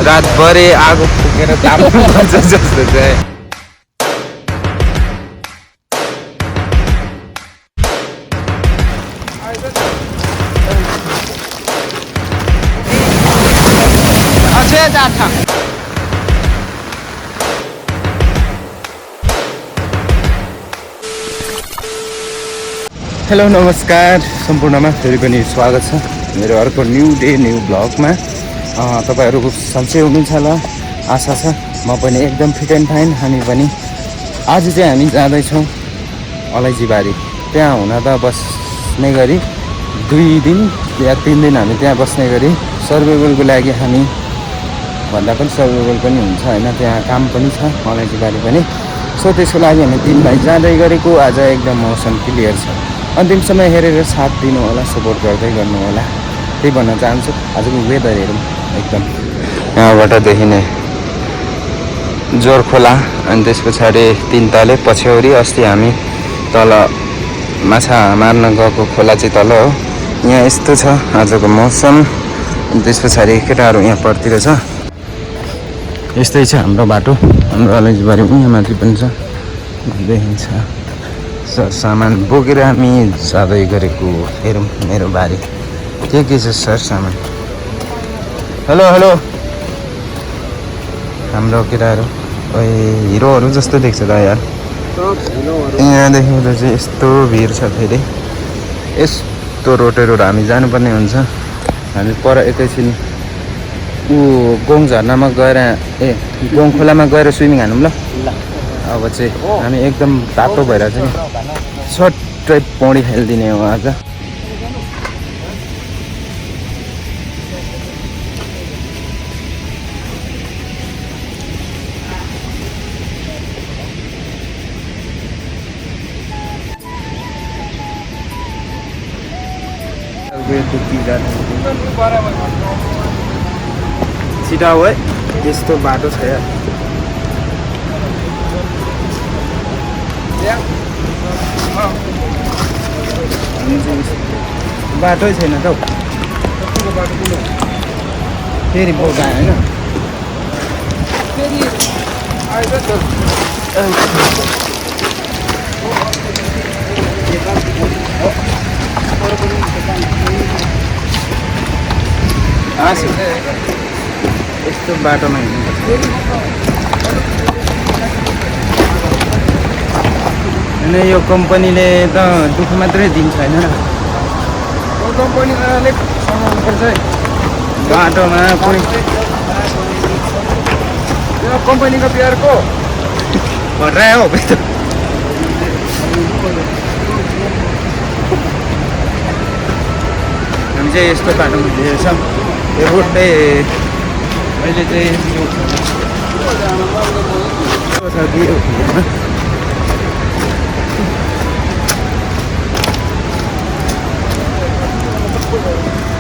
रातभरि आगो फुकेर ताप्नुपर्छ जस्तो चाहिँ। हेलो नमस्कार सम्पूर्णमा फेरि पनि स्वागत छ मेरो अर्को न्यू डे न्यू ब्लगमा। तपाईँहरू सन्चै हुनुहुन्छ होला आशा छ। म पनि एकदम फिट एन्ड फाइन। हामी पनि आज चाहिँ हामी जाँदैछौँ अलैँचीबारी। त्यहाँ हुन त बस्ने गरी 2 दिन या 3 दिन हामी त्यहाँ बस्ने गरी सर्भाइभलको लागि हामी भन्दा पनि सर्भाइभल पनि हुन्छ होइन, त्यहाँ काम पनि छ अलैँचीबारी पनि। सो त्यसको लागि हामी 3 भाइ जाँदै गरेको। आज एकदम मौसम क्लियर छ। अन्तिम समय हेरेर साथ दिनु होला, सपोर्ट गर्दै गर्नु होला, त्यही भन्न चाहन्छु। आजको वेदर हेरौँ एकदम यहाँबाट देखिने जोर खोला अनि त्यस पछाडि 3 तले पछ्यौरी। अस्ति हामी तल माछा मार्न गएको खोला चाहिँ तल हो। यहाँ यस्तो छ आजको मौसम। अनि त्यस पछाडि केटाहरू यहाँ परतिर छ। यस्तै छ हाम्रो बाटो। हाम्रो अलैँचीबारी यहाँ माथि पनि छ देखिन्छ। सामान बोकेर हामी जाँदै गरेको। हेरौँ मेरो बारी के छ सर सामान। हेलो हेलो हाम्रो केटाहरू हिरोहरू जस्तो देख्छ त यार। यहाँदेखि उता चाहिँ यस्तो भिड छ। फेरि यस्तो रोटेर हामी जानुपर्ने हुन्छ। हामी पर एकैछिन गोङ झर्नामा गएर गोङ खोलामा गएर स्विमिङ हानौँ ल। अब चाहिँ हामी एकदम तातो भएर चाहिँ सट्टै पौडी खेलिदिने हो आज। छिटा हो है, यस्तो बाटो छ यार। बाटै छैन त हौ। फेरि बोका होइन यस्तो बाटोमा हिँड्नुपर्छ। होइन यो कम्पनीले त दुःख मात्रै दिन्छ होइन र, कम्पनीलाई अलिक समाउनुपर्छ है बाटोमा। कोही यो कम्पनीको प्यारको भर्रायो हो त। हामी चाहिँ यस्तो बाटोमा हिँडेछौँ। यो रोडले अहिले चाहिँ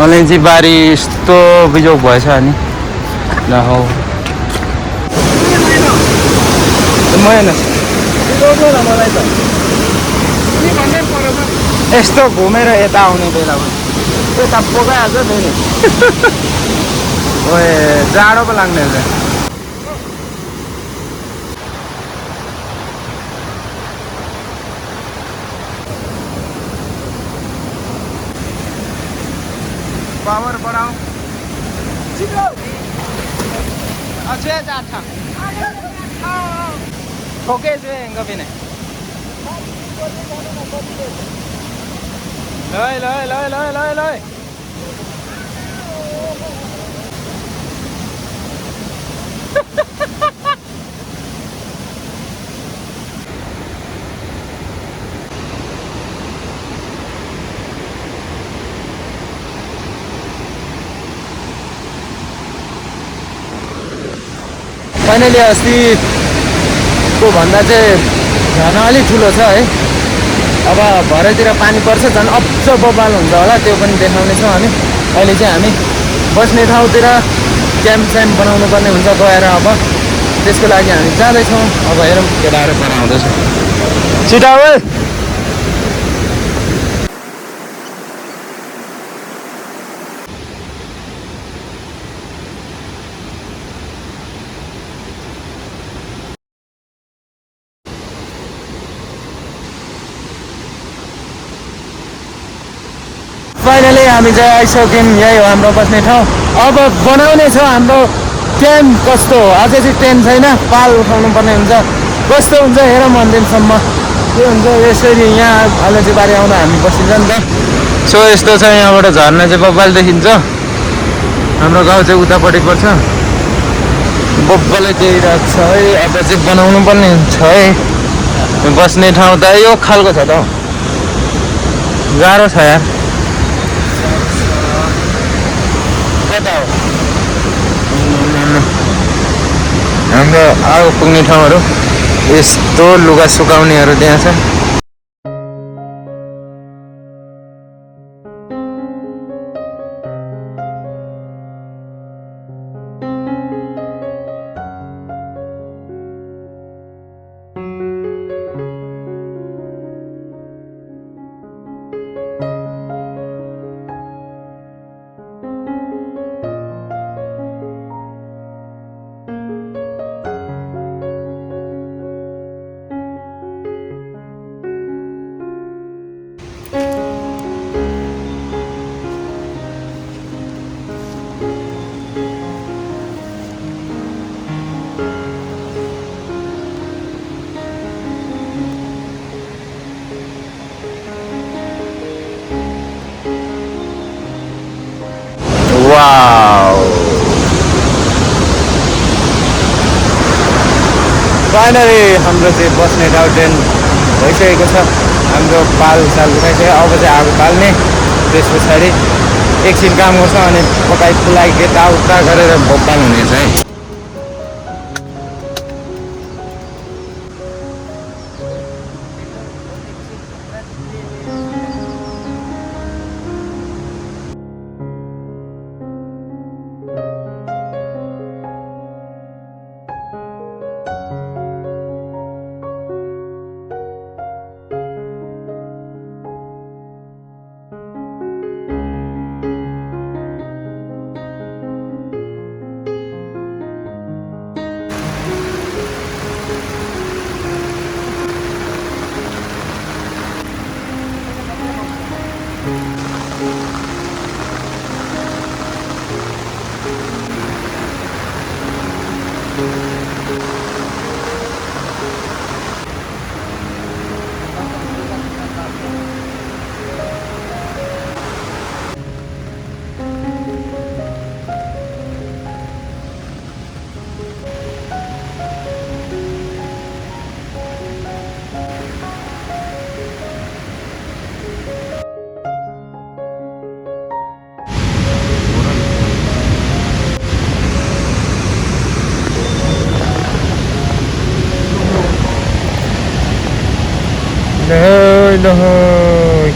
अलैँचीबारी यस्तो बिजोग भएछ नि ल हौ। मलाई त यस्तो घुमेर यता आउने बेला यता पोकाइहाल्छ फेरि। ओए जाडो पो लाग्ने रहेछ। पावर बढ़ाओ। ठोके गपिने लय लय लय लय लय लय। फाइनली अस्तिको भन्दा चाहिँ झर्ना अलिक ठुलो छ है। अब भरेतिर पानी पर्छ झन् अझ बबाल हुन्छ होला, त्यो पनि देखाउनेछौँ हामी। अहिले चाहिँ हामी बस्ने ठाउँतिर क्याम्प स्याम्प बनाउनु पर्ने हुन्छ गएर। अब त्यसको लागि हामी जाँदैछौँ। अब हेरौँ केटाहरू बनाउँदैछ। छिटो हो फाइनली हामी चाहिँ आइसक्यौँ। यही हो हाम्रो बस्ने ठाउँ। अब बनाउने छ हाम्रो टेन्ट। कस्तो हो अझै चाहिँ टेन्ट छैन, पाल उठाउनु पर्ने हुन्छ। कस्तो हुन्छ हेरौँ अन्तिमसम्म के हुन्छ। यसरी यहाँ अलैँचीबारी आउँदा हामी बसिन्छ नि त। सो यस्तो छ, यहाँबाट झर्ना चाहिँ बब्बाल देखिन्छ। हाम्रो गाउँ चाहिँ उतापट्टि पर्छ। बब्बालै देखिरहेको छ है। अब चाहिँ बनाउनु पर्ने हुन्छ है। बस्ने ठाउँ त यो खालको छ त हौ। गाह्रो छ यार। हाम्रो आगो पुग्ने ठाउँहरू यस्तो लुगा सुकाउनेहरू त्यहाँ छ। वाउ, फाइनली हाम्रो चाहिँ बस्ने ठाउँ टेन्ट भइसकेको छ। हाम्रो पाल साल उठाइसक्यो। अब चाहिँ आगो बाल्ने, त्यस पछाडि एकछिन काम गर्छ अनि पकाइ खुलाइ यताउता गरेर बब्बाल हुनेछ है।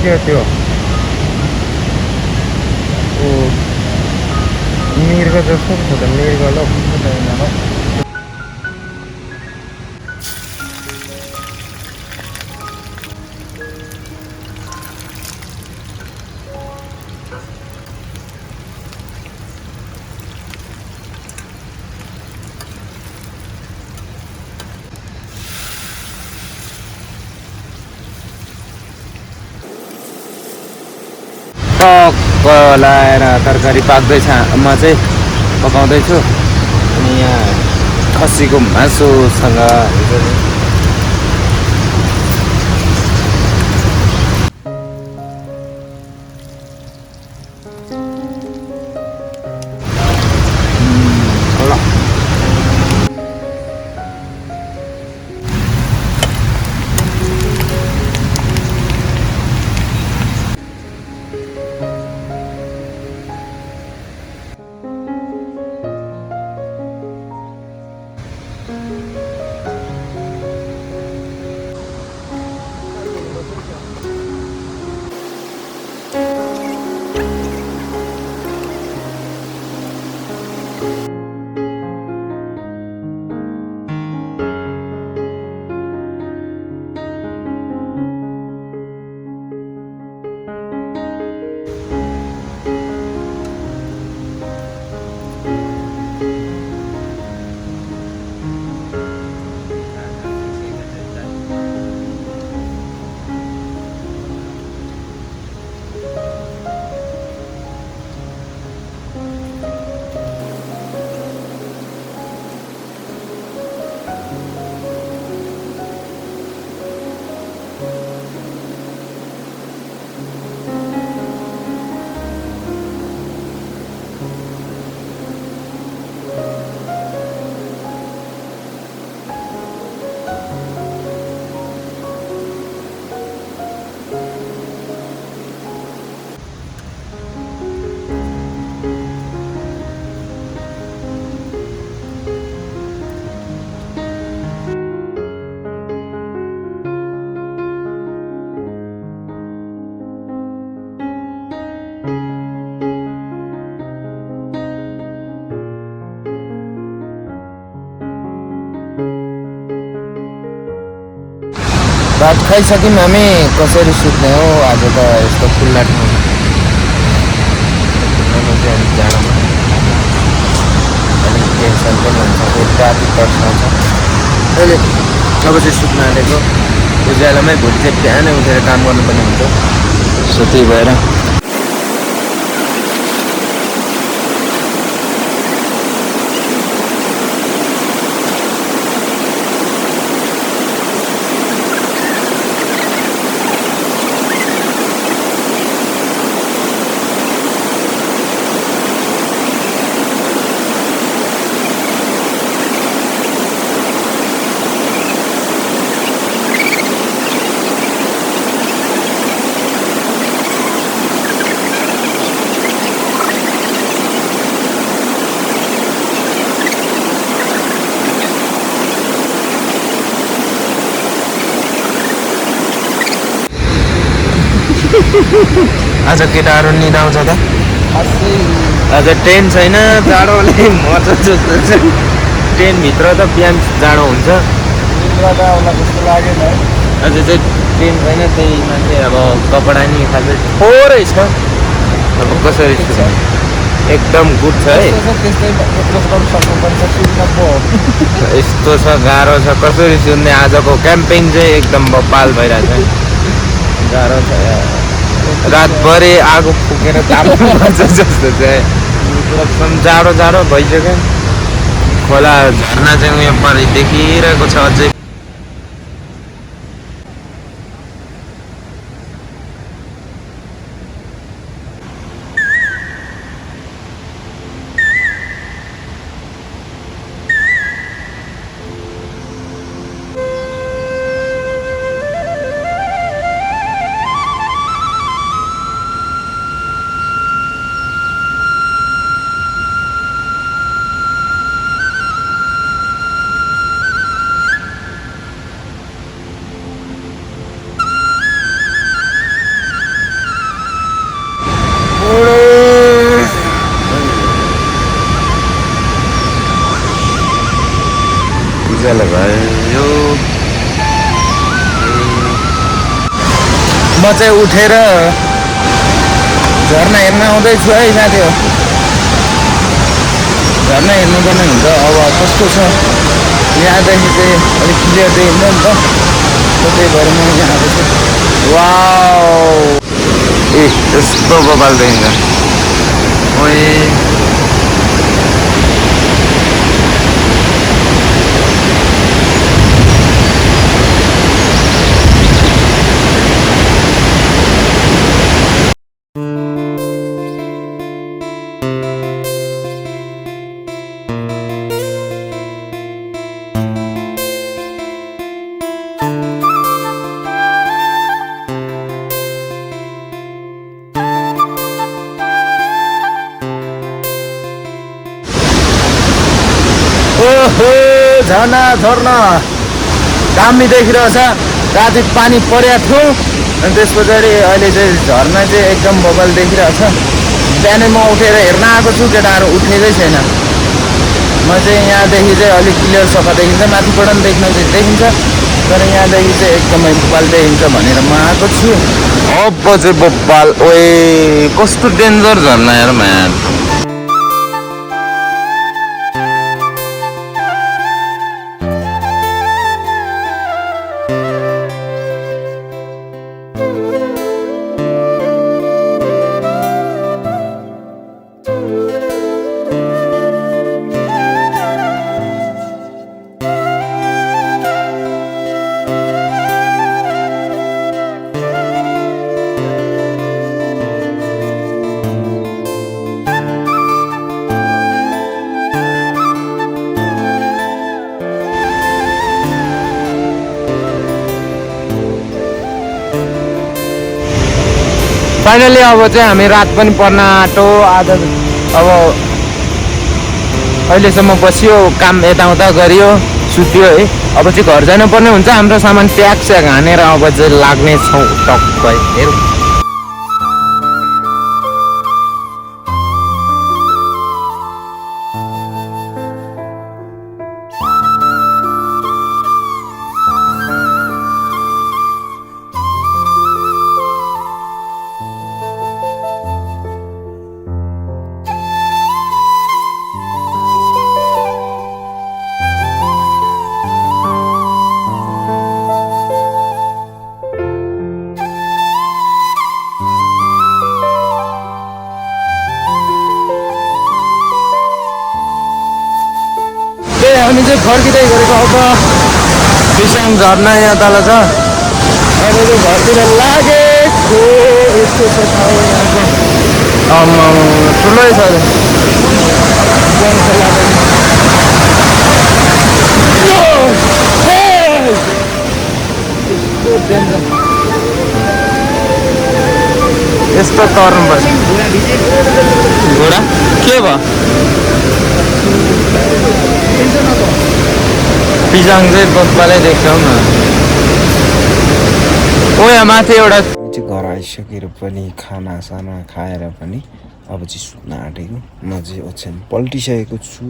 के त्यो मिर्ग जस्तो छ त। मिर्ग ल लाएर तरकारी पाक्दैछ। म चाहिँ पकाउँदैछु अनि यहाँ खसीको मासुसँग भात खाइसक्यौँ हामी। कसरी सुत्ने हो आज त यस्तो खुल्ला ठाउँमा चाहिँ अलिक जाडोमा अलिक टेन्सन पनि हुन्छ, फेरि राति तर्साउँछ। अहिले अब चाहिँ सुत्न आँटेको उज्यालोमै। भोलि चाहिँ बिहानै उठेर काम गर्नुपर्ने हुन्छ, सो त्यही भएर आज केटाहरू निदाउँछ त। आज ट्रेन छैन, जाडोले मर्छ जस्तो छ। ट्रेनभित्र त बिहान जाडो हुन्छ, जस्तो लागेन। आज चाहिँ ट्रेन छैन, त्यही मान्छे अब कपडा नि खासै थोरै छ। अब कसरी छ एकदम गुड छ है। यस्तो छ, गाह्रो छ, कसरी सुन्ने। आजको क्याम्पेन चाहिँ एकदम बपाल भइरहेछ। गाह्रो छ, रातभरि आगो फुकेर ताप्नुपर्छ जस्तो चाहिँ। एकदम जाडो जाडो भइसक्यो। खोला झर्ना चाहिँ उयो परि देखिरहेको छ अझै। भयो म चाहिँ उठेर झर्ना हेर्न आउँदैछु है साथी हो। झर्ना हेर्नुपर्ने हुन्छ। अब कस्तो छ यहाँदेखि चाहिँ अलिक क्लियर देखिन्छ नि त, त्यही भएर म यहाँ आएको छु। वाउ, ए यस्तो बबाल देखिन्छ। ओए ओहो, झर्ना झर्ना दामी देखिरहेछ। राति पानी परेको थियो अनि त्यस पछाडि अहिले चाहिँ झर्ना चाहिँ एकदम बबाल देखिरहेछ। बिहानै म उठेर हेर्न आएको छु, केटाहरू उठेकै छैन। म चाहिँ यहाँदेखि चाहिँ अलिक क्लियर सफा देखिन्छ, माथिबाट पनि देख्न चाहिँ देखिन्छ, तर यहाँदेखि चाहिँ एकदमै बबाल देखिन्छ भनेर म आएको छु। अब चाहिँ बबाल। ओए कस्तो डेन्जर झर्ना यार म्यान। फाइनली अब चाहिँ हामी रात पनि पर्न आँटो। आज अब अहिलेसम्म बसियो, काम यताउता गरियो, सुत्यो है। अब चाहिँ घर जानुपर्ने हुन्छ। हाम्रो सामान ट्याग स्याग हानेर अब चाहिँ लाग्नेछौँ टक्कै। हेरौँ फर्किँदै गरेको अब पिसाङ झर्ना यहाँ तल छ अब चाहिँ घरतिर लागेको यस्तो छ ठाउँ यहाँको ठुलै छ यस्तो तर्नुपर्छ घोडा के भयो पिजाङ चाहिँ बक्बालै देख्छौ न ओ यहाँ माथि एउटा चाहिँ घर आइसकेर पनि खानासाना खाएर पनि अब चाहिँ सुत्न आँटेको म चाहिँ ओछ्यान पल्टिसकेको छु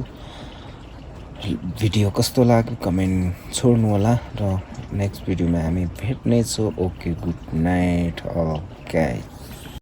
भिडियो कस्तो लाग्यो कमेन्ट छोड्नु होला र नेक्स्ट भिडियोमा हामी भेट्नेछौँ ओके गुड नाइट ओके